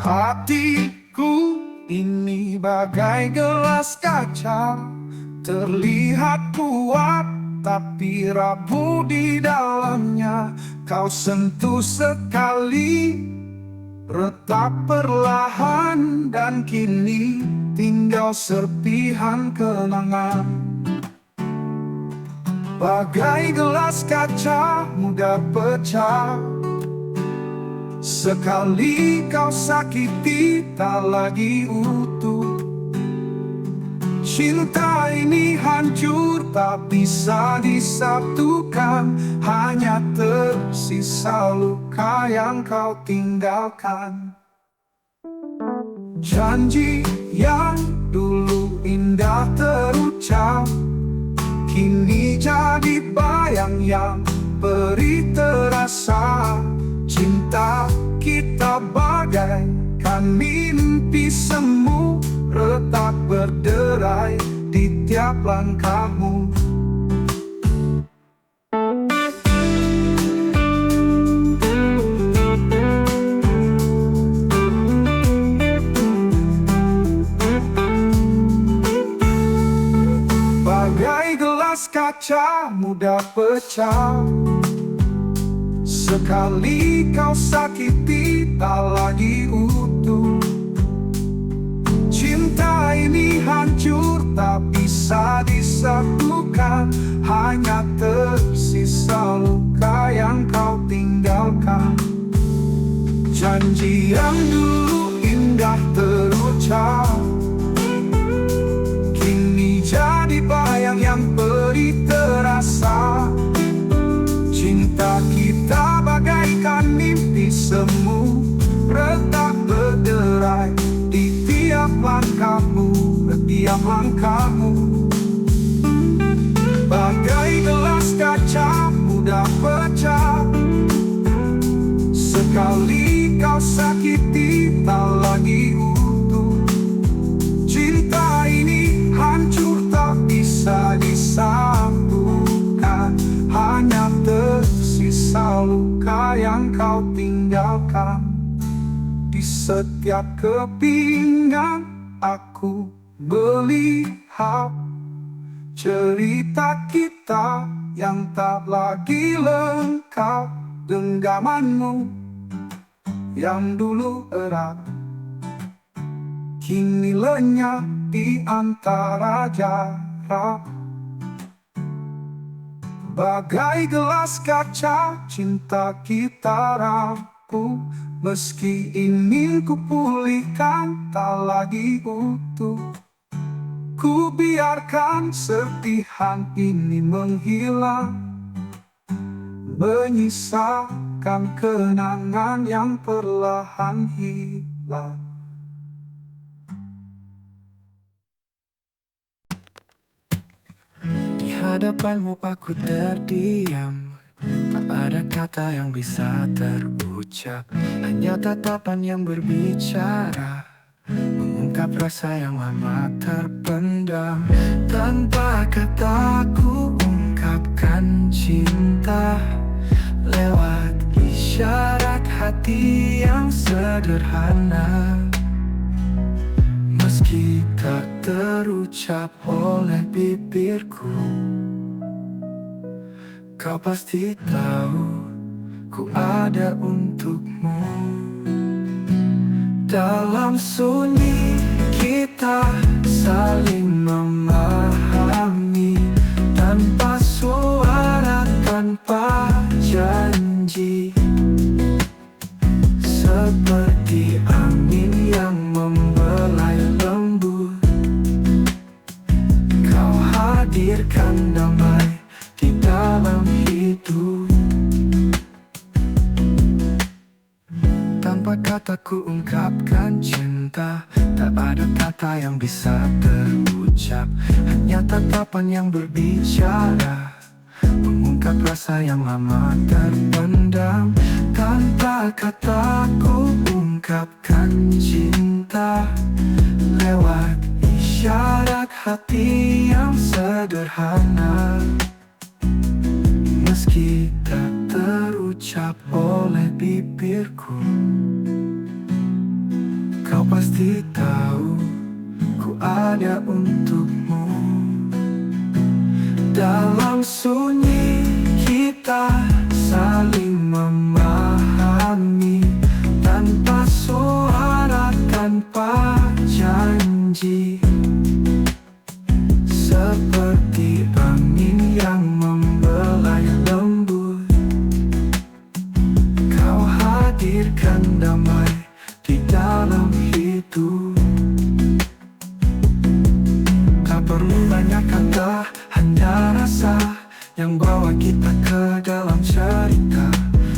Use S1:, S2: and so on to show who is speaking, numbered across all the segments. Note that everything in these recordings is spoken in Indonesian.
S1: Hatiku ini bagai gelas kaca, terlihat kuat tapi rapuh di dalamnya. Kau sentuh sekali, retak perlahan, dan kini tinggal serpihan kenangan. Bagai gelas kaca mudah pecah, sekali kau sakiti tak lagi utuh. Cinta ini hancur tak bisa disatukan, hanya tersisa luka yang kau tinggalkan. Janji yang dulu indah terucap, kini jadi bayang yang perih terasa. Cinta kita bagaikan mimpi semu, retak berderai di tiap langkahmu. Bagai gelas kaca mudah pecah, sekali kau sakiti tak lagi utuh. Cinta ini hancur tak bisa disatukan, hanya tersisa luka yang kau tinggalkan. Janji yang dulu indah terucap, kini jadi bayang yang perih terasa. Cinta kita bagaikan mimpi semu, retak berderai di tiap langkahmu, tiap langkahmu. Bagai gelas kaca mudah pecah, sekali kau sakiti tak lagi utuh. Cinta ini hancur tak bisa disatukan, hanya tersisa luka yang kau tinggalkan. Di setiap kepingan aku melihat cerita kita yang tak lagi lengkap. Genggamanmu yang dulu erat, kini lenyap di antara jarak. Bagai gelas kaca cinta kita rapuh, meski ingin ku pulihkan tak lagi utuh. Ku biarkan serpihan ini menghilang, menyisakan kenangan yang perlahan hilang.
S2: Di hadapanmu aku terdiam, tak ada kata yang bisa terucap, hanya tatapan yang berbicara, mengungkap rasa yang lama terpendam. Tanpa kata ku ungkapkan cinta, lewat isyarat hati yang sederhana. Meski tak terucap oleh bibirku, kau pasti tahu ku ada untukmu. Dalam sunyi kita saling memahami, tanpa suara, tanpa janji. Seperti angin yang membelai lembut, kau hadirkan damai di dalam hidup. Tanpa kata ku ungkapkan cinta, tak ada kata yang bisa terucap, hanya tatapan yang berbicara, mengungkap rasa yang lama terpendam. Tanpa kata ku ungkapkan cinta, lewat isyarat hati yang sederhana. Meski tak terucap oleh bibirku, Kau pasti tahu ku ada untukmu. Dalam sunyi kita saling memahami, tanpa suara, tanpa janji. Seperti angin yang membelai lembut, kau hadirkan damai di dalam hidup. Tak perlu banyak kata, hanya rasa yang bawa kita ke dalam cerita.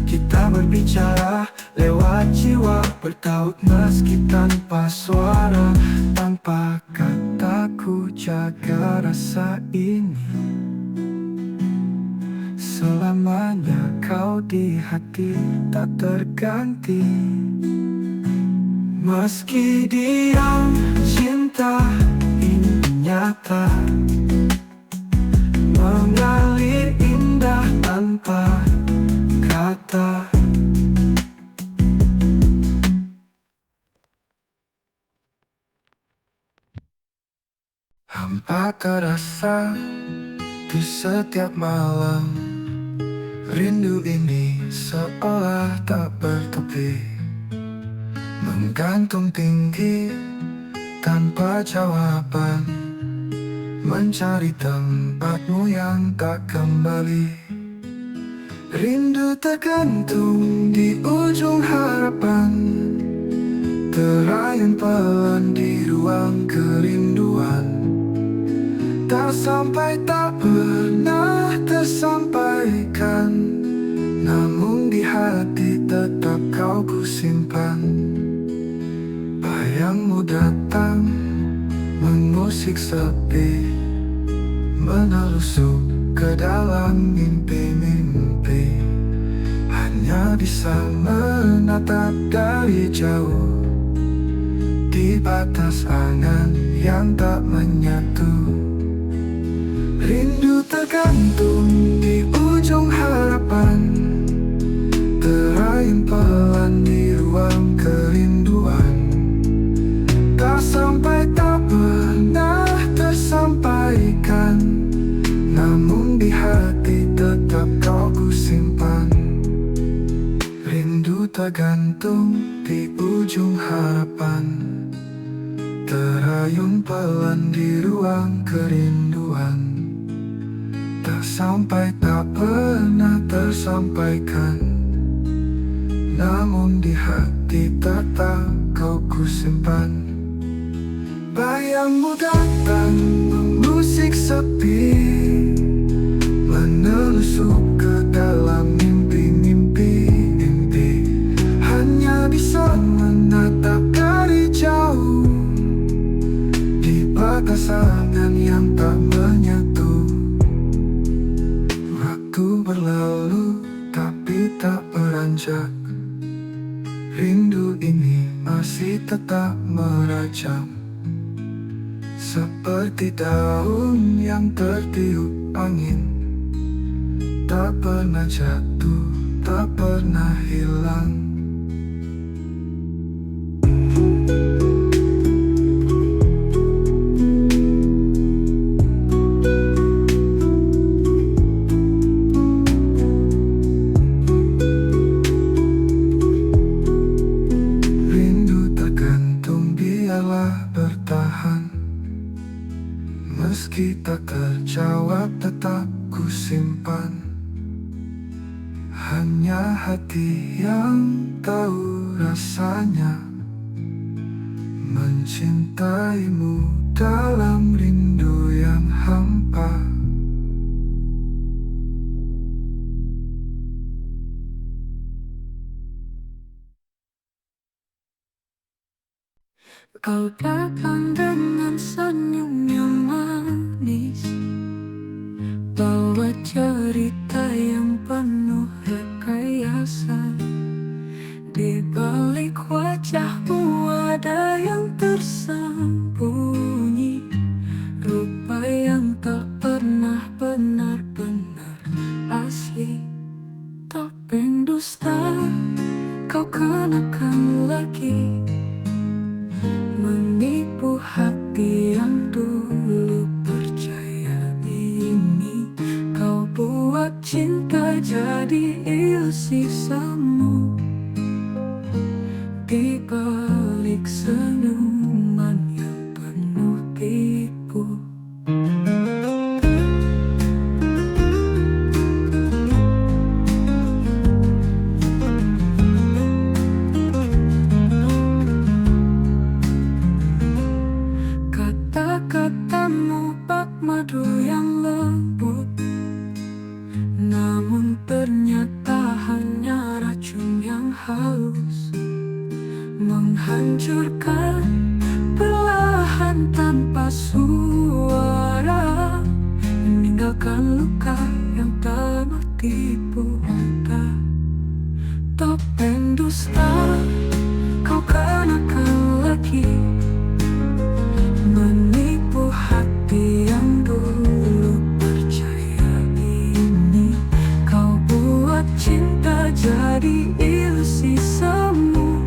S2: Kita berbicara lewat jiwa, bertaut meski tanpa suara. Tanpa kata ku jaga rasa ini, selamanya kau di hati tak terganti. Meski diam, cinta ini nyata, mengalir indah tanpa kata. Hampa terasa di setiap malam, rindu ini seolah tak bertepi, menggantung tinggi tanpa jawaban, mencari tempatmu yang tak kembali. Rindu tergantung di ujung harapan, terayun pelan di ruang kerinduan. Tak sampai, tak pernah tersampaikan, namun di hati tetap kau kusimpan. Bayangmu datang mengusik sepi, menelusup ke dalam mimpi-mimpi. Hanya bisa menatap dari jauh, di batas angan yang tak menyatu. Rindu tergantung di ujung harapan, terayun pelan di ruang kerinduan. Tak sampai, tak pernah tersampaikan, namun di hati tetap kau kusimpan. Rindu tergantung di ujung harapan, terayun pelan di ruang kerinduan. Tak sampai, tak pernah tersampaikan, namun di hati tetap kau kusimpan. Bayangmu datang mengusik sepi, menelusup ke dalam mimpi-mimpi. Hanya bisa menatap dari jauh, di batas angan yang tak menyatu. Waktu berlalu tapi tak beranjak, rindu ini masih tetap merajam. Seperti daun yang tertiup angin, tak pernah jatuh, tak pernah hilang. Meski tak terjawab tetap ku simpan, hanya hati yang tahu rasanya mencintaimu dalam rindu yang hampa.
S3: Kau datang dengan senyum yang manis, bawa cerita yang penuh rekayasa. Di balik wajahmu ada yang tersembunyi, rupa yang tak pernah benar-benar asli. Topeng dusta kau kenakan lagi, balik senyuman yang penuh tipu. Kata-katamu bak madu yang lembut, namun ternyata hanya racun yang halus, menghancurkan perlahan tanpa suara, meninggalkan luka yang tak bertipu. Topeng dusta kau kenakan lagi, menipu hati yang dulu percaya ini. Kau buat cinta jadi ilusi semu,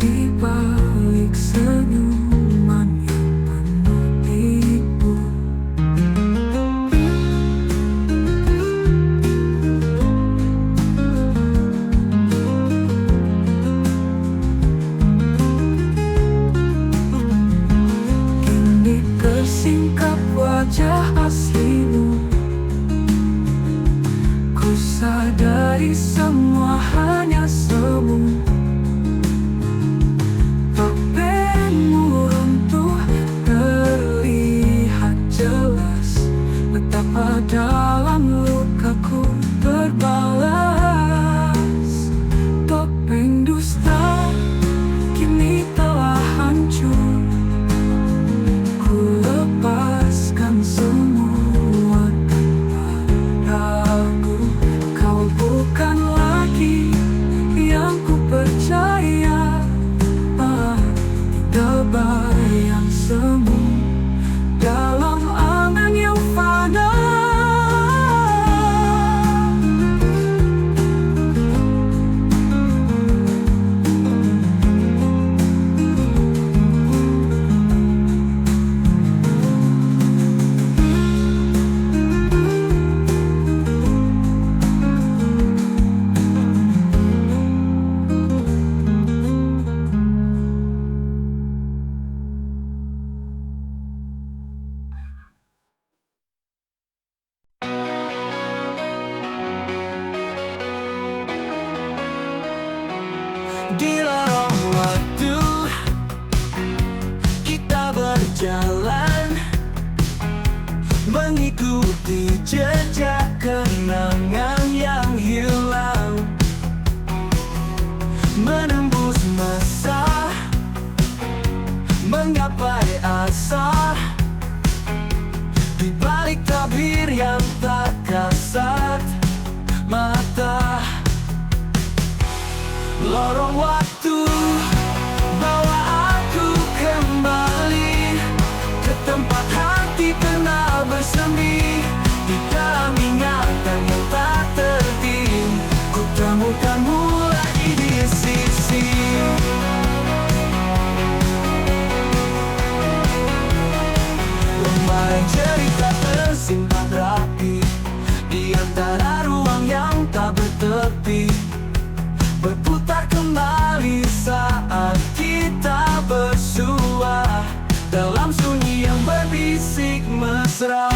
S3: di balik senyuman yang penuh tipu. Kini tersingkap wajah aslimu, ku sadari semua hanya semu. Topengmu runtuh, terlihat jelas betapa dalam lukaku berbalas. Topeng dusta kini telah hancur, ku lepaskan semua tanpa ragu. Kau bukan lagi yang ku percaya, terbayang semu dalam angan yang fana.
S1: Di lorong waktu kita berjalan, mengikuti jejak kenangan yang hilang, menembus masa, menggapai asa, di balik tabir yang tak kasat mata. Lorong waktu bawa aku kembali ke tempat hati pernah bersemi, di dalam ingatan yang tak terting, ku temukanmu lagi di sisi. Lembaran cerita tersimpan rapi di antara ruang yang tak bertepi, berputar kembali saat kita bersua dalam sunyi yang berbisik mesra.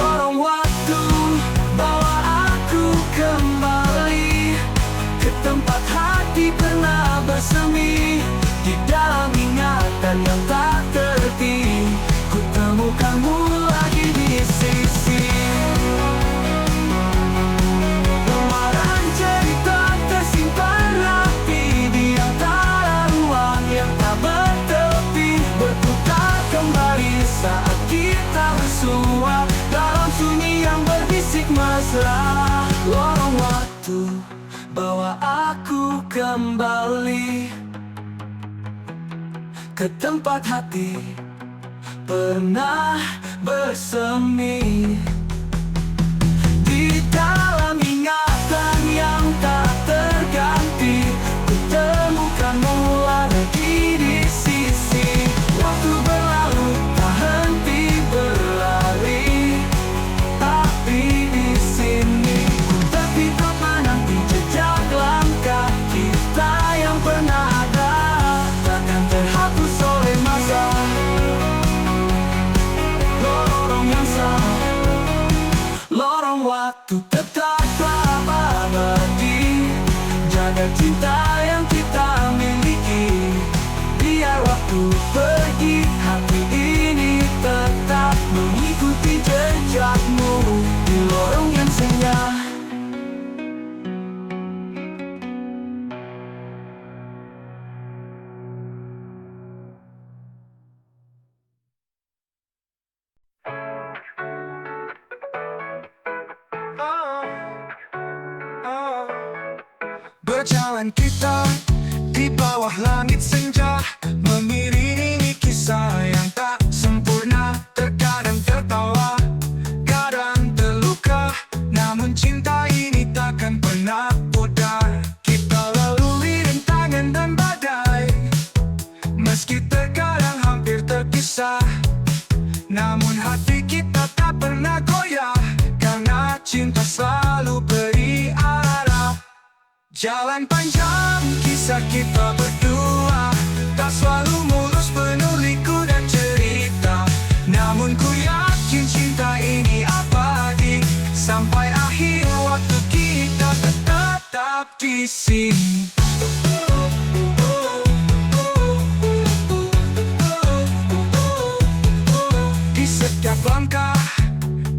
S1: Lorong waktu bawa aku kembali ke tempat hati pernah bersemi, di dalam ingatan yang tak terting, ku temukanmu lagi di sisi. Lembaran cerita tersimpan rapi di antara ruang yang tak bertepi, berputar kembali saat kita bersua dalam sunyi yang berbisik mesra. Lorong waktu bawa aku kembali ke tempat hati pernah bersemi, di dalam ingatan yang tak terganti, ku temukanmu lagi di sisi. Waktu berlalu tak henti berlari, tapi di sini ku terpikir menanti jejak langkah
S3: cinta yang kita miliki. Biar waktu pergi, hati ini tetap mengikuti jejakmu di lorong yang senyap.
S2: Berjalan kita di bawah langit senja, mengiringi kisah yang tak sempurna. Terkadang tertawa, kadang terluka, namun cinta ini takkan pernah pudar. Kita lalui rintangan dan badai, meski terkadang hampir terpisah, namun hati kita tak pernah goyah, karena cinta selalu beri arah. Jalan panjang kisah kita berdua, tak selalu mulus, penuh liku dan cerita. Namun ku yakin cinta ini abadi, sampai akhir waktu kita tetap di sini. Di setiap langkah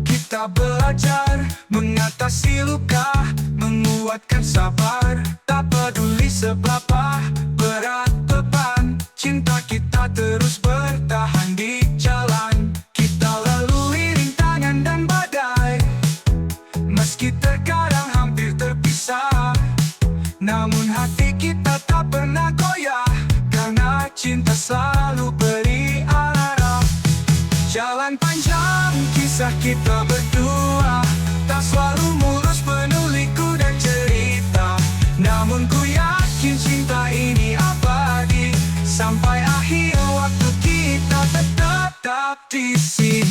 S2: kita belajar mengatasi luka, menguatkan sabar. Tak peduli seberapa berat beban, cinta kita terus bertahan di jalan. Kita lalui rintangan dan badai, meski terkadang hampir terpisah, namun hati kita tak pernah goyah, karena cinta selalu beri arah. Jalan panjang kisah kita berdua, tak selalu mulus, penuh liku dan cerita. Namun ku yakin cinta ini abadi, sampai akhir waktu kita tetap di sini.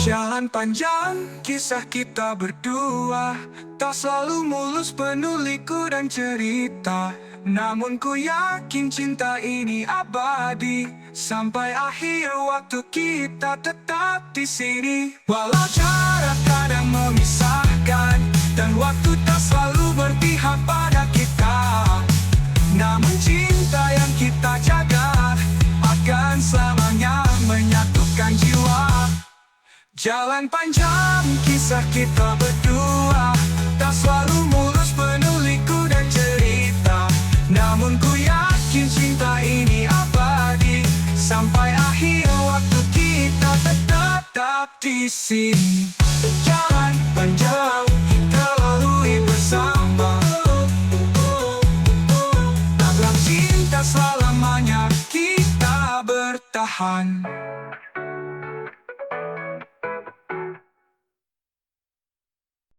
S2: Jalan panjang kisah kita berdua, tak selalu mulus, penuh liku dan cerita. Namun ku yakin cinta ini abadi, sampai akhir waktu kita tetap di sini. Walau jarak kadang memisahkan, dan waktu tak selalu berpihak pada kita, namun cinta yang kita jaga akan selamanya menyatukan jiwa. Jalan panjang kisah kita berdua, tak selalu mulus, penuh liku dan cerita. Namun ku yakin cinta ini abadi, sampai akhir waktu kita tetap di sini. Jalan panjang kita lalui bersama, agar cinta selamanya kita bertahan.